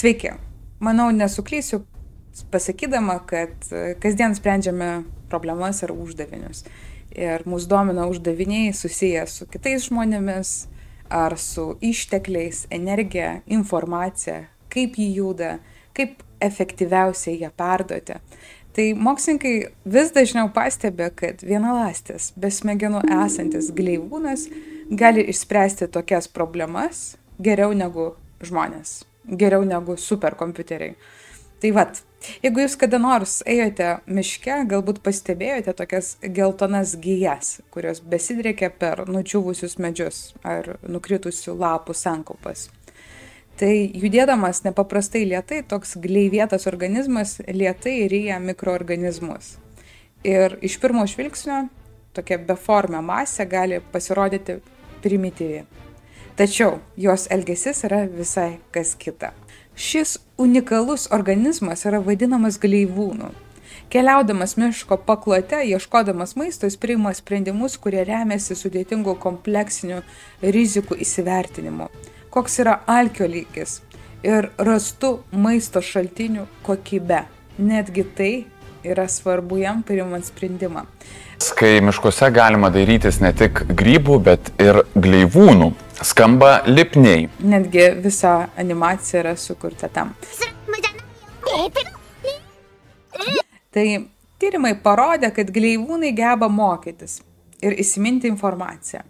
Sveiki. Manau, nesuklysiu pasakydama, kad kasdien sprendžiame problemas ar uždavinius. Ir mūsų domina uždaviniai susiję su kitais žmonėmis, ar su ištekliais, energija, informacija, kaip jį juda, kaip efektyviausiai ją perduoti. Tai mokslininkai vis dažniau pastebė, kad vienaląstis, be smegenų esantis gleivūnas gali išspręsti tokias problemas geriau negu žmonės, geriau negu superkompiuteriai. Tai vat, jeigu jūs kada nors ėjote miške, galbūt pastebėjote tokias geltonas gijas, kurios besidriekia per nudžiūvusius medžius ar nukritusių lapų sankaupas. Tai judėdamas nepaprastai lėtai, toks gleivėtas organizmas lėtai ryja mikroorganizmus. Ir iš pirmo žvilgsnio tokia beformė masė gali pasirodyti primityvi. Tačiau jos elgesys yra visai kas kita. Šis unikalus organizmas yra vadinamas gleivūnu. Keliaudamas miško paklote, ieškodamas maisto, jis priima sprendimus, kurie remiasi sudėtingų kompleksinių rizikų įsivertinimu. Koks yra alkio lygis ir rastų maisto šaltinių kokybė. Netgi tai yra svarbu jam priimant sprendimą. Kai miškuose galima dairytis ne tik grybų, bet ir gleivūnų, skamba lipniai. Netgi visa animacija yra sukurta tam. Tai tyrimai parodė, kad gleivūnai geba mokytis ir įsiminti informaciją.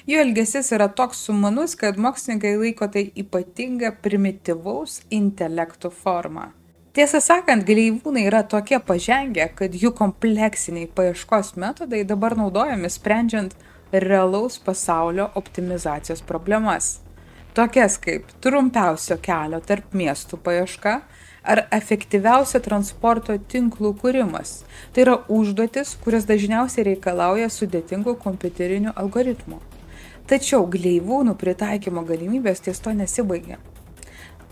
Jų elgesys yra toks sumanus, kad mokslininkai laiko tai ypatinga primityvaus intelekto forma. Tiesą sakant, gleivūnai yra tokie pažengę, kad jų kompleksiniai paieškos metodai dabar naudojami sprendžiant realaus pasaulio optimizacijos problemas. Tokias kaip trumpiausio kelio tarp miestų paieška ar efektyviausio transporto tinklų kūrimas. Tai yra užduotis, kurios dažniausiai reikalauja sudėtingų kompiuterinių algoritmų. Tačiau gleivūnų pritaikymo galimybės ties to nesibaigia.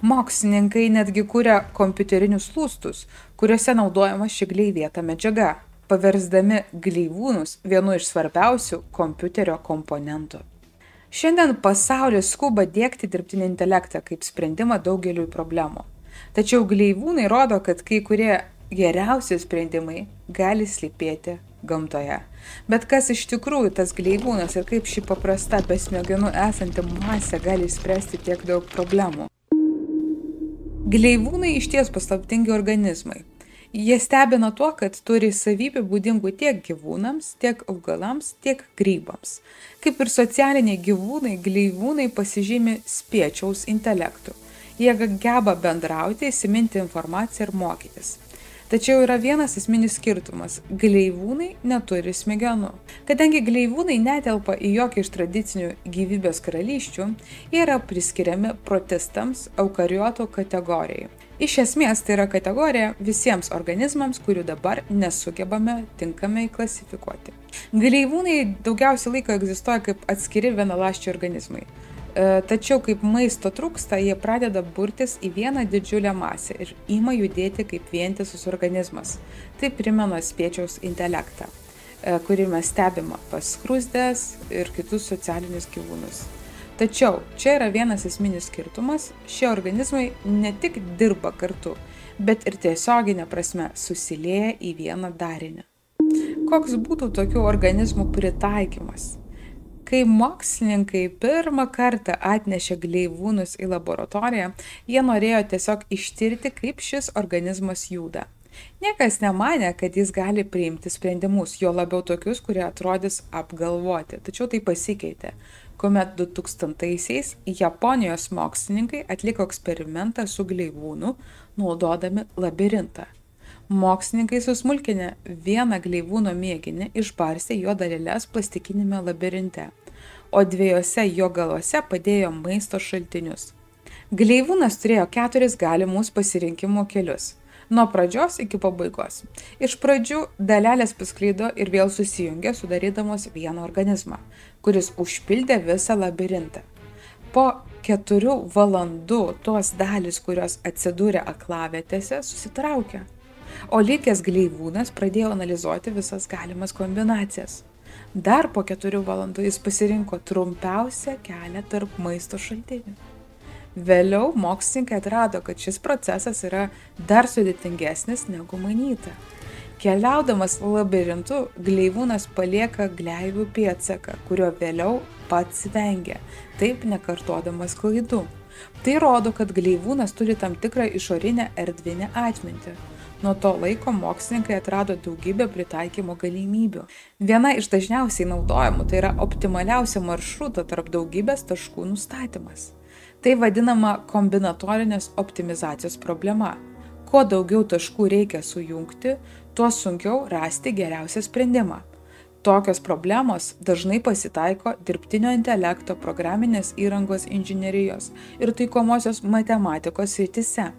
Mokslininkai netgi kuria kompiuterinius lūstus, kuriuose naudojama ši gleivėta medžiaga, paversdami gleivūnus vienu iš svarbiausių kompiuterio komponentų. Šiandien pasaulis skuba diegti dirbtinį intelektą kaip sprendimą daugeliui problemų. Tačiau gleivūnai rodo, kad kai kurie geriausi sprendimai gali slypėti gamtoje. Bet kas iš tikrųjų tas gleivūnas ir kaip ši paprasta be smegenų esanti masė gali išspręsti tiek daug problemų? Gleivūnai išties paslaptingi organizmai. Jie stebina tuo, kad turi savybių būdingų tiek gyvūnams, tiek augalams, tiek grybams. Kaip ir socialiniai gyvūnai, gleivūnai pasižymi spiečiaus intelektu. Jie geba bendrauti, įsiminti informaciją ir mokytis. Tačiau yra vienas esminis skirtumas – gleivūnai neturi smegenų. Kadangi gleivūnai netelpa į jokį iš tradicinių gyvybės karalysčių, jie yra priskiriami protistams eukariotų kategorijai. Iš esmės tai yra kategorija visiems organizmams, kurių dabar nesugebame tinkamai klasifikuoti. Gleivūnai daugiausiai laiko egzistuoja kaip atskiri vienaląsčiai organizmai. Tačiau kaip maisto trūksta, jie pradeda burtis į vieną didžiulę masę ir ima judėti kaip vientisus organizmas. Tai primena spiečiaus intelektą, kurį mes stebime pas skruzdės ir kitus socialinius gyvūnus. Tačiau čia yra vienas esminis skirtumas, šie organizmai ne tik dirba kartu, bet ir tiesioginė prasme susilieja į vieną darinį. Koks būtų tokių organizmų pritaikymas? Kai mokslininkai pirmą kartą atnešė gleivūnus į laboratoriją, jie norėjo tiesiog ištirti, kaip šis organizmas juda. Niekas nemanė, kad jis gali priimti sprendimus, jo labiau tokius, kurie atrodys apgalvoti. Tačiau tai pasikeitė, kuomet 2000-aisiais Japonijos mokslininkai atliko eksperimentą su gleivūnu, naudodami labirintą. Mokslininkai susmulkinę vieną gleivūno mėginį išbarstė jo daleles plastikinėme labirinte, o dviejose jo galuose padėjo maisto šaltinius. Gleivūnas turėjo 4 galimus pasirinkimo kelius, nuo pradžios iki pabaigos. Iš pradžių dalelės pasklido ir vėl susijungė, sudarydamos vieną organizmą, kuris užpildė visą labirintą. Po 4 valandų tos dalys, kurios atsidūrė aklavietėse, susitraukė. O likęs gleivūnas pradėjo analizuoti visas galimas kombinacijas. Dar po 4 valandų jis pasirinko trumpiausią kelią tarp maisto šaltinių. Vėliau mokslininkai atrado, kad šis procesas yra dar sudėtingesnis negu manyta. Keliaudamas labirintu, gleivūnas palieka gleivių pėdsaką, kurio vėliau pats vengia, taip nekartodamas klaidų. Tai rodo, kad gleivūnas turi tam tikrą išorinę erdvinę atmintį. Nuo to laiko mokslininkai atrado daugybę pritaikymo galimybių. Viena iš dažniausiai naudojamų tai yra optimaliausio maršruto tarp daugybės taškų nustatymas. Tai vadinama kombinatorinės optimizacijos problema. Kuo daugiau taškų reikia sujungti, tuo sunkiau rasti geriausią sprendimą. Tokios problemos dažnai pasitaiko dirbtinio intelekto, programinės įrangos inžinerijos ir taikomosios matematikos srityse.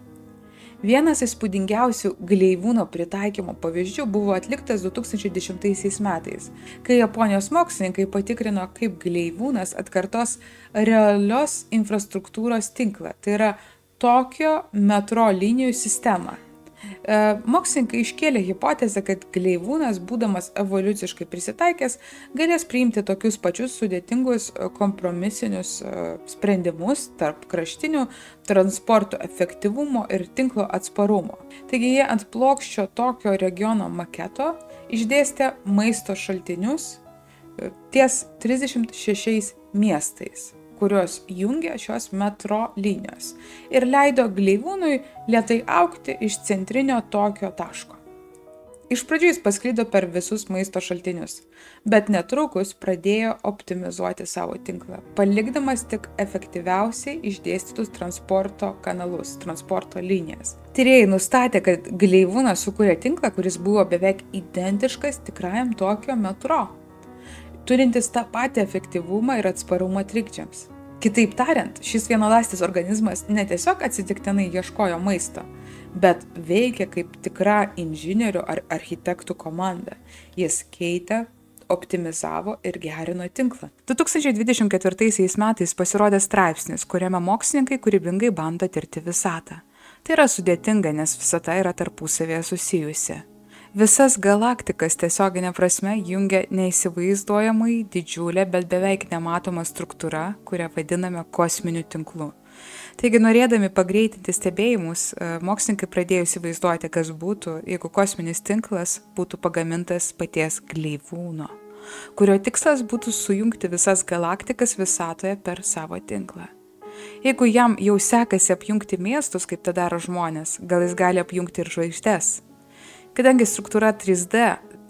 Vienas įspūdingiausių gleivūno pritaikymo pavyzdžių buvo atliktas 2010 metais, kai Japonijos mokslininkai patikrino, kaip gleivūnas atkartos realios infrastruktūros tinklą, tai yra Tokijo metro linijų sistemą. Mokslininkai iškėlė hipotezę, kad gleivūnas, būdamas evoliuciškai prisitaikęs, galės priimti tokius pačius sudėtingus kompromisinius sprendimus tarp kraštinių transporto efektyvumo ir tinklo atsparumo. Taigi jie ant plokščio Tokijo regiono maketo išdėstė maisto šaltinius ties 36 miestais, kurios jungia šios metro linijos ir leido gleivūnui lėtai augti iš centrinio Tokijo taško. Iš pradžių jis pasklido per visus maisto šaltinius, bet netrukus pradėjo optimizuoti savo tinklą, palikdamas tik efektyviausiai išdėstytus transporto kanalus, transporto linijas. Tyrėjai nustatė, kad gleivūnas sukūrė tinklą, kuris buvo beveik identiškas tikrajam Tokijo metro, turintis tą patį efektyvumą ir atsparumą trikdžiams. Kitaip tariant, šis vienaląstis organizmas ne tiesiog atsitiktinai ieškojo maisto, bet veikė kaip tikra inžinierių ar architektų komanda. Jis keitė, optimizavo ir gerino tinklą. 2024 metais pasirodė straipsnis, kuriame mokslininkai kūrybingai bando tirti visatą. Tai yra sudėtinga, nes visata yra tarpusavėje susijusi. Visas galaktikas tiesioginė prasme jungia neįsivaizduojamai didžiulė, bet beveik nematoma struktūra, kurią vadiname kosminiu tinklu. Taigi, norėdami pagreitinti stebėjimus, mokslininkai pradėjo įsivaizduoti, kas būtų, jeigu kosminis tinklas būtų pagamintas paties gleivūno, kurio tikslas būtų sujungti visas galaktikas visatoje per savo tinklą. Jeigu jam jau sekasi apjungti miestus, kaip tai daro žmonės, gal jis gali apjungti ir žvaigždes. Kadangi struktūra 3D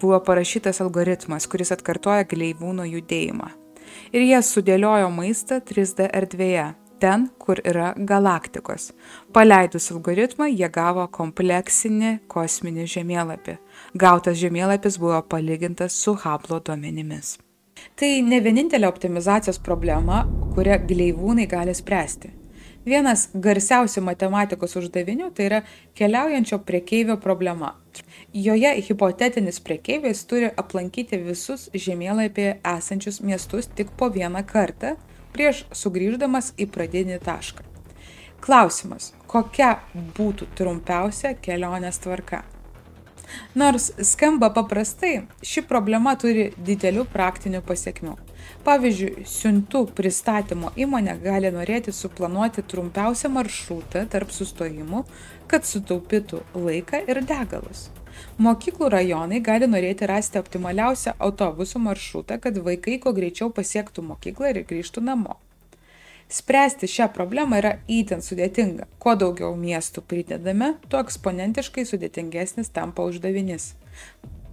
buvo parašytas algoritmas, kuris atkartoja gleivūno judėjimą. Ir jie sudėliojo maistą 3D erdvėje, ten, kur yra galaktikos. Paleidus algoritmą, jie gavo kompleksinį kosminį žemėlapį. Gautas žemėlapis buvo palygintas su Hubble duomenimis. Tai ne vienintelė optimizacijos problema, kurią gleivūnai gali spręsti. Vienas garsiausių matematikos uždavinių tai yra keliaujančio prekeivio problema. Joje hipotetinis prekeivis turi aplankyti visus žemėlapyje esančius miestus tik po vieną kartą, prieš sugrįždamas į pradinį tašką. Klausimas, kokia būtų trumpiausia kelionės tvarka? Nors skamba paprastai, ši problema turi didelių praktinių pasekmių. Pavyzdžiui, siuntų pristatymo įmonė gali norėti suplanuoti trumpiausią maršrutą tarp sustojimų, kad sutaupytų laiką ir degalus. Mokyklų rajonai gali norėti rasti optimaliausią autobusų maršrutą, kad vaikai kuo greičiau pasiektų mokyklą ir grįžtų namo. Spręsti šią problemą yra itin sudėtinga. Kuo daugiau miestų pridedame, tuo eksponentiškai sudėtingesnis tampa uždavinys.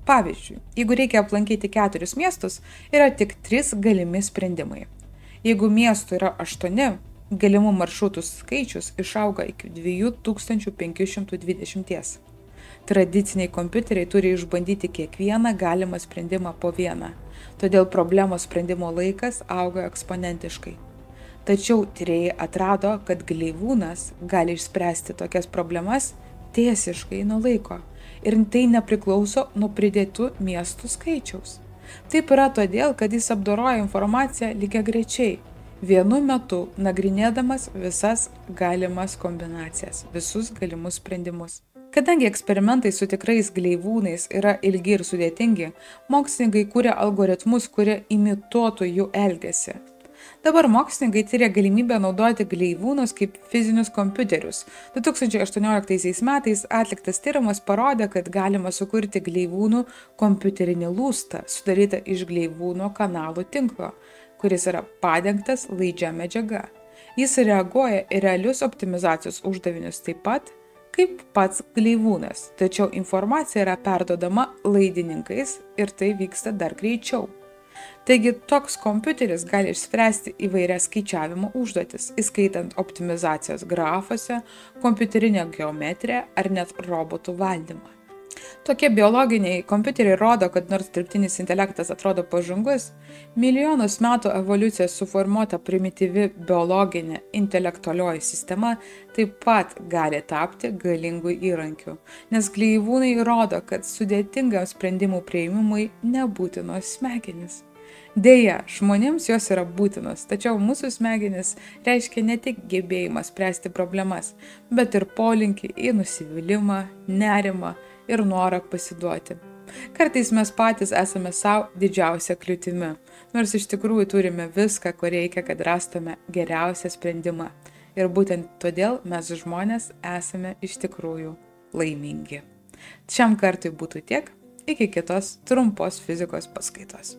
Pavyzdžiui, jeigu reikia aplankyti 4 miestus, yra tik 3 galimi sprendimai. Jeigu miestų yra 8, galimų maršrutų skaičius išauga iki 2520. Tradiciniai kompiuteriai turi išbandyti kiekvieną galimą sprendimą po vieną, todėl problemos sprendimo laikas auga eksponentiškai. Tačiau tyrėjai atrado, kad gleivūnas gali išspręsti tokias problemas tiesiškai nuo laiko ir tai nepriklauso nuo pridėtų miestų skaičiaus. Taip yra todėl, kad jis apdoroja informaciją lygiagrečiai, vienu metu nagrinėdamas visas galimas kombinacijas, visus galimus sprendimus. Kadangi eksperimentai su tikrais gleivūnais yra ilgi ir sudėtingi, mokslininkai kūrė algoritmus, kurie imituotų jų elgesį. Dabar mokslininkai tyria galimybę naudoti gleivūnus kaip fizinius kompiuterius. 2018 metais atliktas tyrimas parodė, kad galima sukurti gleivūnų kompiuterinį lūstą, sudarytą iš gleivūno kanalų tinklo, kuris yra padengtas laidžia medžiaga. Jis reaguoja į realius optimizacijos uždavinius taip pat, kaip pats gleivūnas, tačiau informacija yra perduodama laidininkais ir tai vyksta dar greičiau. Taigi toks kompiuteris gali išspręsti įvairias skaičiavimo užduotis, įskaitant optimizacijos grafuose, kompiuterinę geometriją ar net robotų valdymą. Tokie biologiniai kompiuteriai rodo, kad nors dirbtinis intelektas atrodo pažangus, milijonus metų evoliucijos suformuota primityvi biologinė intelektualioji sistema taip pat gali tapti galingų įrankių, nes gleivūnai rodo, kad sudėtingam sprendimų priėmimui nebūtinos smegenys. Deja, žmonėms jos yra būtinos, tačiau mūsų smegenys reiškia ne tik gebėjimą spręsti problemas, bet ir polinkį į nusivylimą, nerimą ir norą pasiduoti. Kartais mes patys esame savo didžiausia kliūtimi, nors iš tikrųjų turime viską, ko reikia, kad rastume geriausią sprendimą. Ir būtent todėl mes žmonės esame iš tikrųjų laimingi. Šiam kartui būtų tiek, iki kitos trumpos fizikos paskaitos.